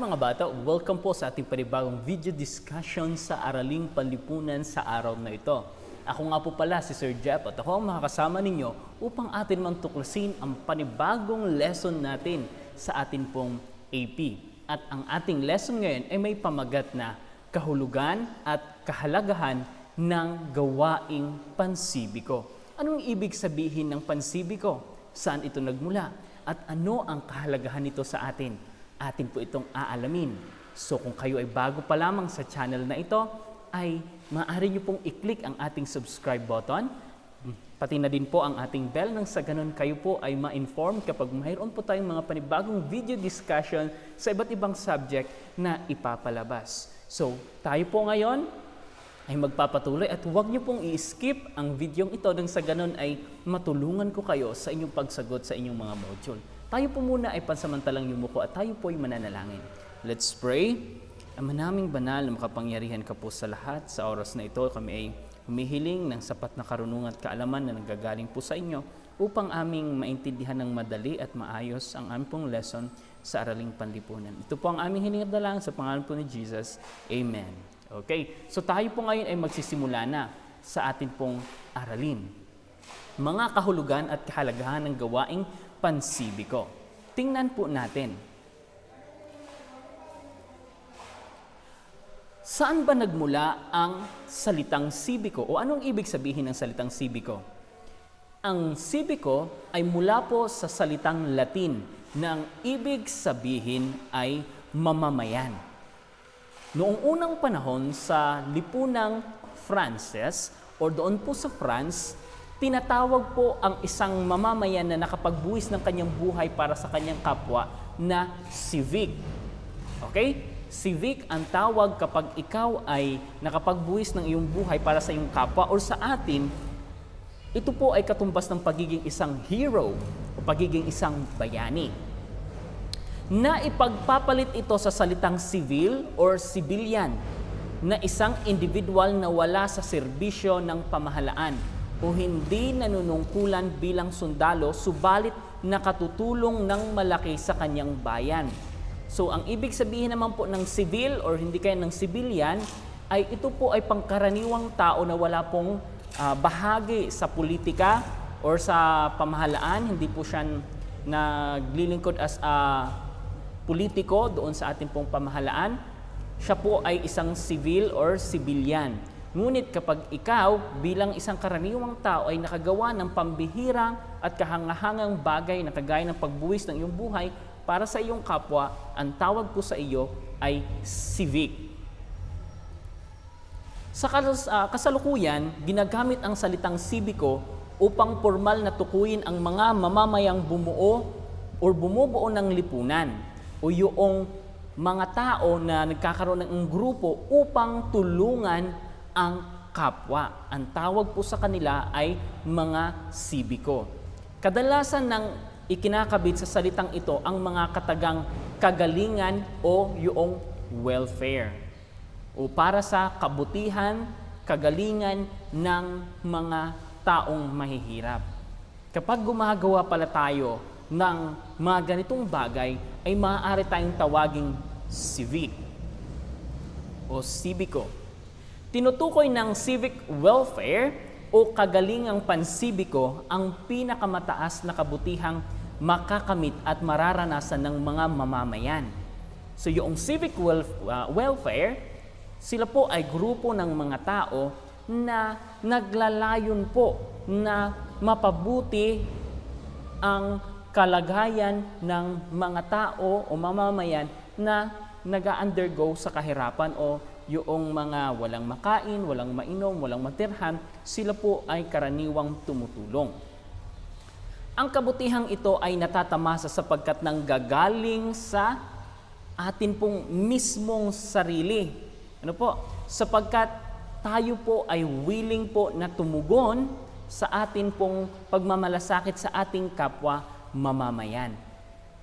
mga bata, welcome po sa ating panibagong video discussion sa Araling Panlipunan sa araw na ito. Ako nga po pala si Sir Jeff at ako ang makakasama ninyo upang atin mantuklasin ang panibagong lesson natin sa atin pong AP. At ang ating lesson ngayon ay may pamagat na kahulugan at kahalagahan ng gawaing pansibiko. Anong ibig sabihin ng pansibiko? Saan ito nagmula? At ano ang kahalagahan nito sa atin? Atin po itong aalamin. So kung kayo ay bago pa lamang sa channel na ito, ay maaari nyo pong i-click ang ating subscribe button. Pati na din po ang ating bell nang sa ganun kayo po ay ma-inform kapag mayroon po tayong mga panibagong video discussion sa iba't ibang subject na ipapalabas. So tayo po ngayon ay magpapatuloy at huwag nyo pong i-skip ang videong ito nang sa ganun ay matulungan ko kayo sa inyong pagsagot sa inyong mga module. Tayo po muna ay pansamantalang yumuko at tayo po ay mananalangin. Let's pray. Ama naming banal na makapangyarihan ka po sa lahat. Sa oras na ito kami ay humihiling ng sapat na karunungan at kaalaman na nanggagaling po sa inyo upang aming maintindihan ng madali at maayos ang aming pong lesson sa Araling Panlipunan. Ito po ang aming hiling at dalangin sa pangalan po ni Jesus. Amen. Okay, so tayo po ngayon ay magsisimula na sa atin pong aralin. Mga kahulugan at kahalagahan ng gawaing pansibiko. Tingnan po natin. Saan ba nagmula ang salitang sibiko? O anong ibig sabihin ng salitang sibiko? Ang sibiko ay mula po sa salitang Latin na ang ibig sabihin ay mamamayan. Noong unang panahon sa lipunang Frances o doon po sa France, tinatawag po ang isang mamamayan na nakapagbuwis ng kanyang buhay para sa kanyang kapwa na civic. Okay? Civic ang tawag kapag ikaw ay nakapagbuwis ng iyong buhay para sa iyong kapwa or sa atin, ito po ay katumbas ng pagiging isang hero o pagiging isang bayani. Na ipagpapalit ito sa salitang civil or civilian na isang individual na wala sa serbisyo ng pamahalaan o hindi nanunungkulan bilang sundalo, subalit nakatutulong ng malaki sa kanyang bayan. So, ang ibig sabihin naman po ng civil or hindi kaya ng civilian, ay ito po ay pangkaraniwang tao na wala pong bahagi sa politika or sa pamahalaan. Hindi po siya naglilingkod as a politiko doon sa ating pong pamahalaan. Siya po ay isang civil or civilian. Ngunit kapag ikaw bilang isang karaniwang tao ay nakagawa ng pambihirang at kahangahangang bagay na kagaya ng pagbuwis ng iyong buhay para sa iyong kapwa, ang tawag po sa iyo ay civic. Sa kasalukuyan, ginagamit ang salitang sibiko upang formal na tukuyin ang mga mamamayang bumuo o bumubuo ng lipunan o yung mga tao na nagkakaroon ng grupo upang tulungan ang kapwa. Ang tawag po sa kanila ay mga sibiko. Kadalasan ng ikinakabit sa salitang ito ang mga katagang kagalingan o yung welfare o para sa kabutihan, kagalingan ng mga taong mahihirap. Kapag gumagawa pala tayo ng mga ganitong bagay, ay maaari tayong tawaging civic o sibiko. Tinutukoy ng civic welfare o kagalingang pansibiko ang pinakamataas na kabutihang makakamit at mararanasan ng mga mamamayan. So yung civic welfare, sila po ay grupo ng mga tao na naglalayon po na mapabuti ang kalagayan ng mga tao o mamamayan na nag-undergo sa kahirapan o yung mga walang makain, walang mainom, walang matirhan, sila po ay karaniwang tumutulong. Ang kabutihang ito ay natatamasa sapagkat nanggagaling sa atin pong mismong sarili. Ano po? Sapagkat tayo po ay willing po na tumugon sa atin pong pagmamalasakit sa ating kapwa mamamayan.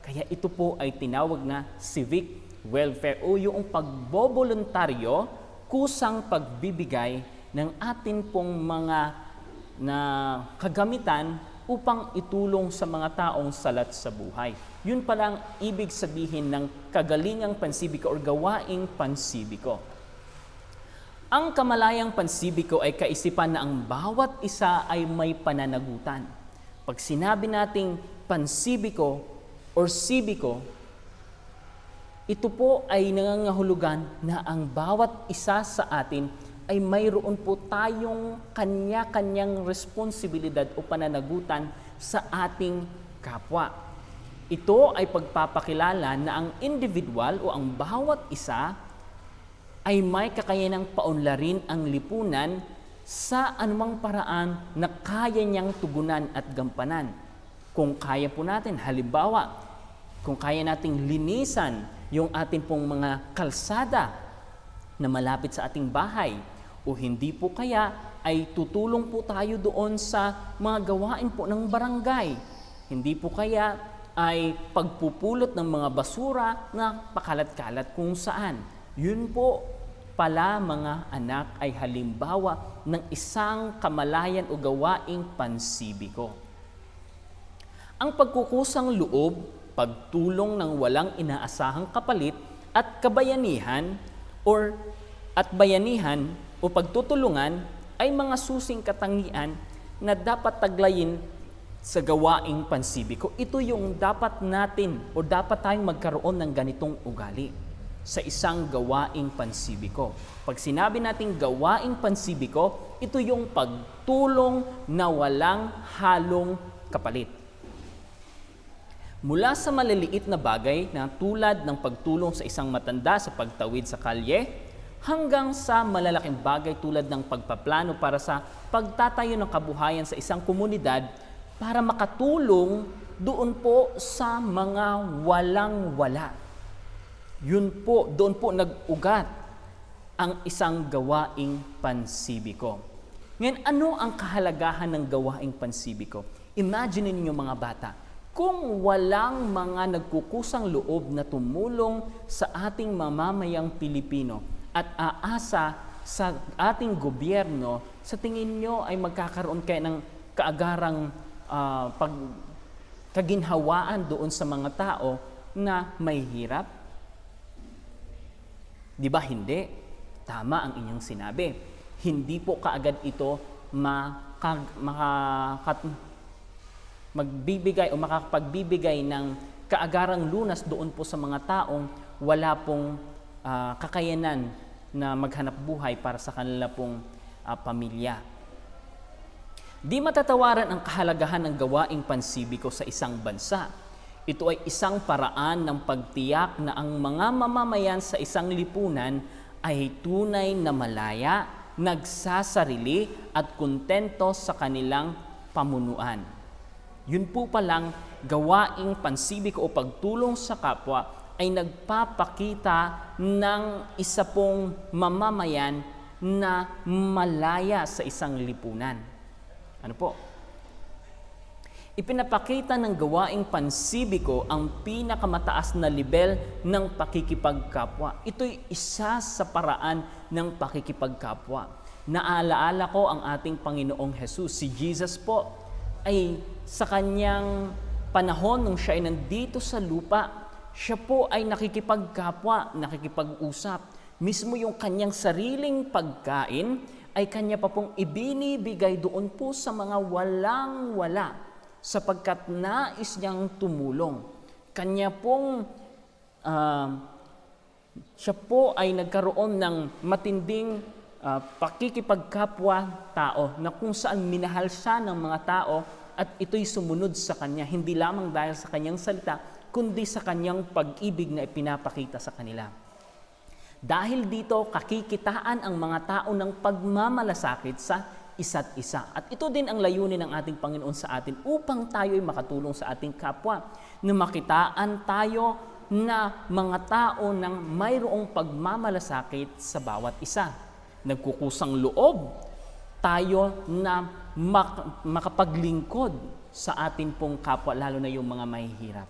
Kaya ito po ay tinawag na civic welfare o yung pagboboluntaryo, kusang pagbibigay ng atin pong mga na kagamitan upang itulong sa mga taong salat sa buhay. Yun pala ang ibig sabihin ng kagalingang pansibiko or gawaing pansibiko. Ang kamalayang pansibiko ay kaisipan na ang bawat isa ay may pananagutan. Pag sinabi nating pansibiko or sibiko, ito po ay nangangahulugan na ang bawat isa sa atin ay mayroon po tayong kanya-kanyang responsibilidad o pananagutan sa ating kapwa. Ito ay pagpapakilala na ang individual o ang bawat isa ay may kakayanang paunlarin ang lipunan sa anumang paraan na kaya niyang tugunan at gampanan. Kung kaya po natin, halimbawa, kung kaya nating linisan yung ating pong mga kalsada na malapit sa ating bahay, o hindi po kaya ay tutulong po tayo doon sa mga gawain po ng barangay. Hindi po kaya ay pagpupulot ng mga basura na pakalat-kalat kung saan. Yun po pala mga anak ay halimbawa ng isang kamalayan o gawaing pansibiko. Ang pagkukusang loob, pagtulong ng walang inaasahang kapalit at kabayanihan at bayanihan o pagtutulungan ay mga susing katangian na dapat taglayin sa gawaing pansibiko. Ito yung dapat natin o dapat tayong magkaroon ng ganitong ugali sa isang gawaing pansibiko. Pag sinabi nating gawaing pansibiko, ito yung pagtulong na walang halong kapalit. Mula sa maliliit na bagay na tulad ng pagtulong sa isang matanda sa pagtawid sa kalye, hanggang sa malalaking bagay tulad ng pagpaplano para sa pagtatayo ng kabuhayan sa isang komunidad para makatulong doon po sa mga walang-wala. Doon po nag-ugat ang isang gawaing pansibiko. Ngayon, ano ang kahalagahan ng gawaing pansibiko? Imagine niyo mga bata, kung walang mga nagkukusang loob na tumulong sa ating mamamayang Pilipino at aasa sa ating gobyerno, sa tingin nyo ay magkakaroon kayo ng kaagarang kaginhawaan doon sa mga tao na may hirap? Di ba hindi? Tama ang inyong sinabi. Hindi po kaagad ito magbibigay o makakapagbibigay ng kaagarang lunas doon po sa mga taong wala pong kakayanan na maghanap buhay para sa kanila pong pamilya. Di matatawaran ang kahalagahan ng gawaing pansibiko sa isang bansa. Ito ay isang paraan ng pagtiyak na ang mga mamamayan sa isang lipunan ay tunay na malaya, nagsasarili at kontento sa kanilang pamunuan. Yun po palang gawaing pansibiko o pagtulong sa kapwa ay nagpapakita ng isa pong mamamayan na malaya sa isang lipunan. Ano po? Ipinapakita ng gawaing pansibiko ang pinakamataas na level ng pakikipagkapwa. Ito'y isa sa paraan ng pakikipagkapwa. Naalaala ko ang ating Panginoong Jesus. Si Jesus po ay sa kanyang panahon nung siya ay nandito sa lupa, siya po ay nakikipagkapwa, nakikipag-usap. Mismo yung kanyang sariling pagkain ay kanya pa pong ibinibigay doon po sa mga walang-wala, sapagkat nais niyang tumulong. Kanya pong, siya po ay nagkaroon ng matinding pakikipagkapwa-tao na kung saan minahal siya ng mga tao at ito'y sumunod sa kanya, hindi lamang dahil sa kanyang salita, kundi sa kanyang pag-ibig na ipinapakita sa kanila. Dahil dito, kakikitaan ang mga tao ng pagmamalasakit sa isa't isa. At ito din ang layunin ng ating Panginoon sa atin upang tayo ay makatulong sa ating kapwa, na makitaan tayo na mga tao ng mayroong pagmamalasakit sa bawat isa. Nagkukusang loob tayo na makapaglingkod sa atin pong kapwa, lalo na yung mga mahihirap.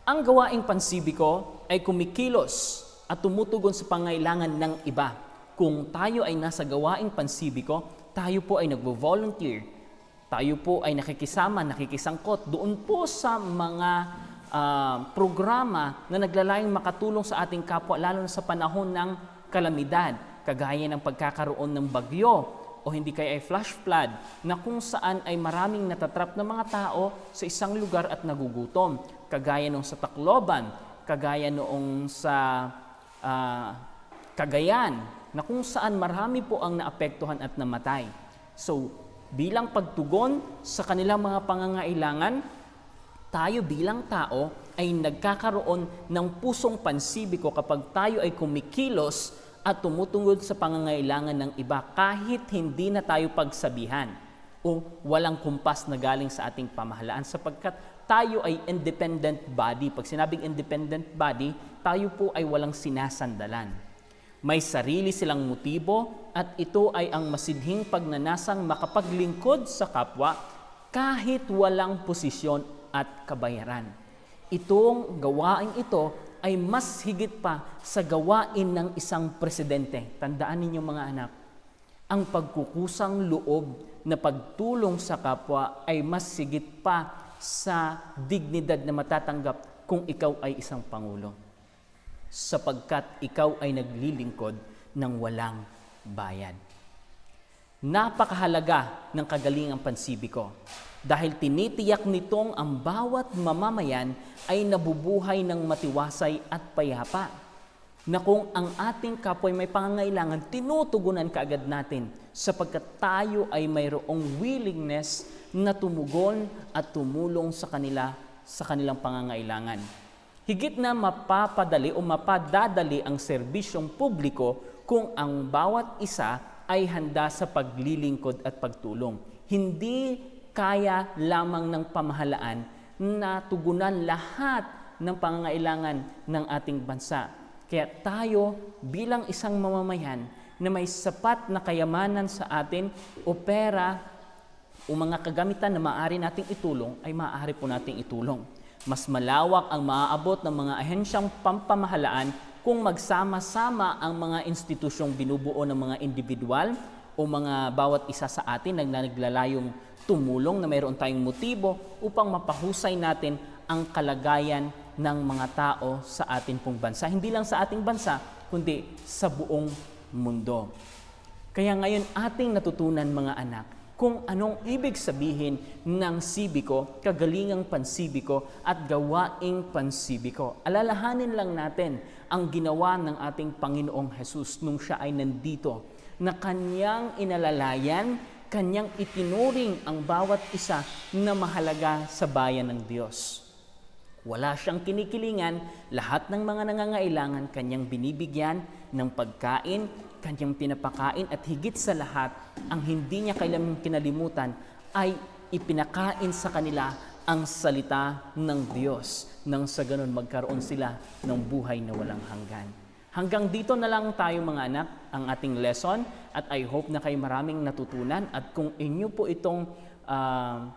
Ang gawaing pansibiko ay kumikilos at tumutugon sa pangailangan ng iba. Kung tayo ay nasa gawaing pansibiko, tayo po ay nagvo-volunteer Tayo po ay nakikisama, nakikisangkot doon po sa mga programa na naglalayong makatulong sa ating kapwa, lalo na sa panahon ng kalamidad, kagaya ng pagkakaroon ng bagyo o hindi kaya ay flash flood, na kung saan ay maraming natatrap na mga tao sa isang lugar at nagugutom, kagaya nung sa Tacloban, kagaya noong sa Cagayan, na kung saan marami po ang naapektuhan at namatay. So, bilang pagtugon sa kanilang mga pangangailangan, tayo bilang tao ay nagkakaroon ng pusong pansibiko kapag tayo ay kumikilos at tumutungod sa pangangailangan ng iba kahit hindi na tayo pagsabihan o walang kumpas na galing sa ating pamahalaan, sapagkat tayo ay independent body. Pag sinabing independent body, tayo po ay walang sinasandalan. May sarili silang motibo at ito ay ang masidhing pagnanasang makapaglingkod sa kapwa kahit walang posisyon at kabayaran. Itong gawain ito ay mas higit pa sa gawain ng isang presidente. Tandaan ninyo mga anak, ang pagkukusang loob na pagtulong sa kapwa ay mas higit pa sa dignidad na matatanggap kung ikaw ay isang pangulo, sapagkat ikaw ay naglilingkod ng walang bayad. Napakahalaga ng kagalingang pansibiko dahil tinitiyak nitong ang bawat mamamayan ay nabubuhay ng matiwasay at payapa, na kung ang ating kapwa ay may pangangailangan, tinutugunan kaagad natin sapagkat tayo ay mayroong willingness na tumugon at tumulong sa kanila sa kanilang pangangailangan. Higit na mapapadali o mapadadali ang serbisyong publiko kung ang bawat isa ay handa sa paglilingkod at pagtulong. Hindi kaya lamang ng pamahalaan na tugunan lahat ng pangangailangan ng ating bansa. Kaya tayo bilang isang mamamayan na may sapat na kayamanan sa atin o pera o mga kagamitan na maaari nating itulong, ay maaari po nating itulong. Mas malawak ang maaabot ng mga ahensyang pampamahalaan kung magsama-sama ang mga institusyong binubuo ng mga individual o mga bawat isa sa atin na naglalayong tumulong, na mayroon tayong motibo upang mapahusay natin ang kalagayan ng mga tao sa atin pong bansa. Hindi lang sa ating bansa, kundi sa buong mundo. Kaya ngayon ating natutunan mga anak kung anong ibig sabihin ng sibiko, kagalingang pansibiko at gawaing pansibiko. Alalahanin lang natin ang ginawa ng ating Panginoong Hesus nung siya ay nandito, na kanyang inalalayan, kanyang itinuring ang bawat isa na mahalaga sa bayan ng Diyos. Wala siyang kinikilingan, lahat ng mga nangangailangan kanyang binibigyan ng pagkain, kanyang pinapakain, at higit sa lahat, ang hindi niya kailangang kinalimutan ay ipinakain sa kanila ang salita ng Diyos, nang sa ganun magkaroon sila ng buhay na walang hanggan. Hanggang dito na lang tayo mga anak, ang ating lesson, at I hope na kayo maraming natutunan, at kung inyo po itong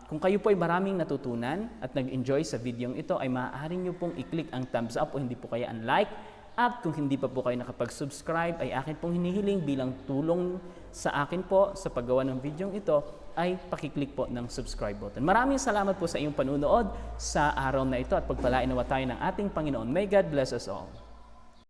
kung kayo po ay maraming natutunan at nag-enjoy sa video ito, ay maaari nyo pong i-click ang thumbs up o hindi po kaya ang like. At kung hindi pa po kayo nakapag-subscribe, ay akin pong hinihiling bilang tulong sa akin po sa paggawa ng video ito, ay pakiclick po ng subscribe button. Maraming salamat po sa iyong panunood sa araw na ito, at pagpalain nawa tayo ng ating Panginoon. May God bless us all.